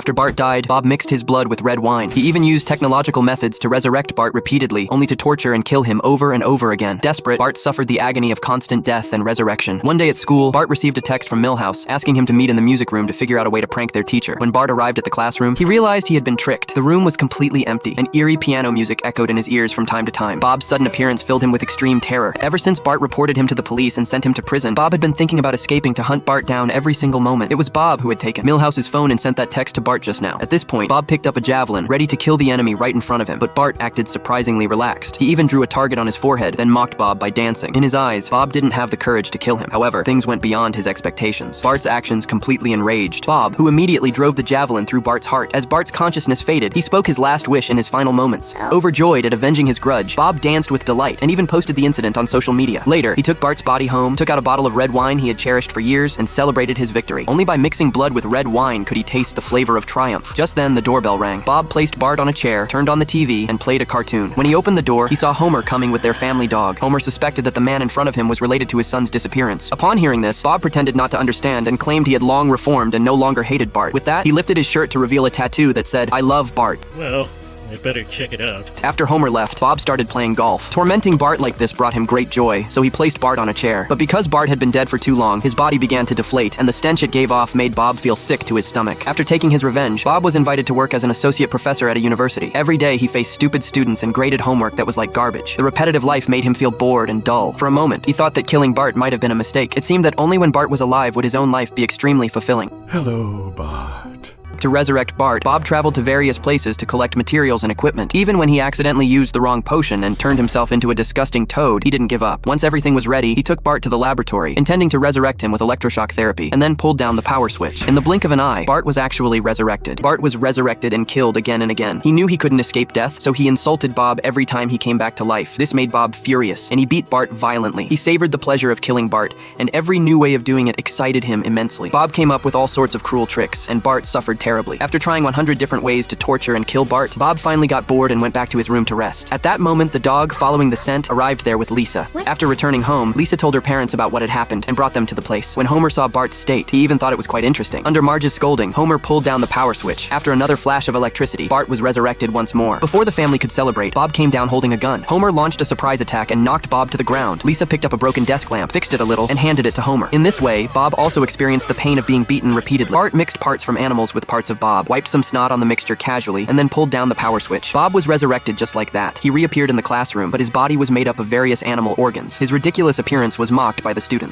After Bart died, Bob mixed his blood with red wine. He even used technological methods to resurrect Bart repeatedly, only to torture and kill him over and over again. Desperate, Bart suffered the agony of constant death and resurrection. One day at school, Bart received a text from Milhouse asking him to meet in the music room to figure out a way to prank their teacher. When Bart arrived at the classroom, he realized he had been tricked. The room was completely empty, and eerie piano music echoed in his ears from time to time. Bob's sudden appearance filled him with extreme terror. Ever since Bart reported him to the police and sent him to prison, Bob had been thinking about escaping to hunt Bart down every single moment. It was Bob who had taken Milhouse's phone and sent that text to Bart just now. At this point, Bob picked up a javelin, ready to kill the enemy right in front of him, but Bart acted surprisingly relaxed. He even drew a target on his forehead, then mocked Bob by dancing. In his eyes, Bob didn't have the courage to kill him. However, things went beyond his expectations. Bart's actions completely enraged Bob, who immediately drove the javelin through Bart's heart. As Bart's consciousness faded, he spoke his last wish in his final moments. Overjoyed at avenging his grudge, Bob danced with delight and even posted the incident on social media. Later, he took Bart's body home, took out a bottle of red wine he had cherished for years, and celebrated his victory. Only by mixing blood with red wine could he taste the flavor of triumph. Just then, the doorbell rang. Bob placed Bart on a chair, turned on the TV, and played a cartoon. When he opened the door, he saw Homer coming with their family dog. Homer suspected that the man in front of him was related to his son's disappearance. Upon hearing this, Bob pretended not to understand and claimed he had long reformed and no longer hated Bart. With that, he lifted his shirt to reveal a tattoo that said, "I love Bart." Well, I better check it out. After Homer left, Bob started playing golf. Tormenting Bart like this brought him great joy, so he placed Bart on a chair. But because Bart had been dead for too long, his body began to deflate, and the stench it gave off made Bob feel sick to his stomach. After taking his revenge, Bob was invited to work as an associate professor at a university. Every day, he faced stupid students and graded homework that was like garbage. The repetitive life made him feel bored and dull. For a moment, he thought that killing Bart might have been a mistake. It seemed that only when Bart was alive would his own life be extremely fulfilling. Hello, Bart. To resurrect Bart, Bob traveled to various places to collect materials and equipment. Even when he accidentally used the wrong potion and turned himself into a disgusting toad, he didn't give up. Once everything was ready, he took Bart to the laboratory, intending to resurrect him with electroshock therapy, and then pulled down the power switch. In the blink of an eye, Bart was actually resurrected. Bart was resurrected and killed again and again. He knew he couldn't escape death, so he insulted Bob every time he came back to life. This made Bob furious, and he beat Bart violently. He savored the pleasure of killing Bart, and every new way of doing it excited him immensely. Bob came up with all sorts of cruel tricks, and Bart suffered terribly. After trying 100 different ways to torture and kill Bart, Bob finally got bored and went back to his room to rest. At that moment, the dog, following the scent, arrived there with Lisa. After returning home, Lisa told her parents about what had happened and brought them to the place. When Homer saw Bart's state, he even thought it was quite interesting. Under Marge's scolding, Homer pulled down the power switch. After another flash of electricity, Bart was resurrected once more. Before the family could celebrate, Bob came down holding a gun. Homer launched a surprise attack and knocked Bob to the ground. Lisa picked up a broken desk lamp, fixed it a little, and handed it to Homer. In this way, Bob also experienced the pain of being beaten repeatedly. Bart mixed parts from animals with parts of Bob, wiped some snot on the mixture casually, and then pulled down the power switch. Bob was resurrected just like that. He reappeared in the classroom, but his body was made up of various animal organs. His ridiculous appearance was mocked by the students.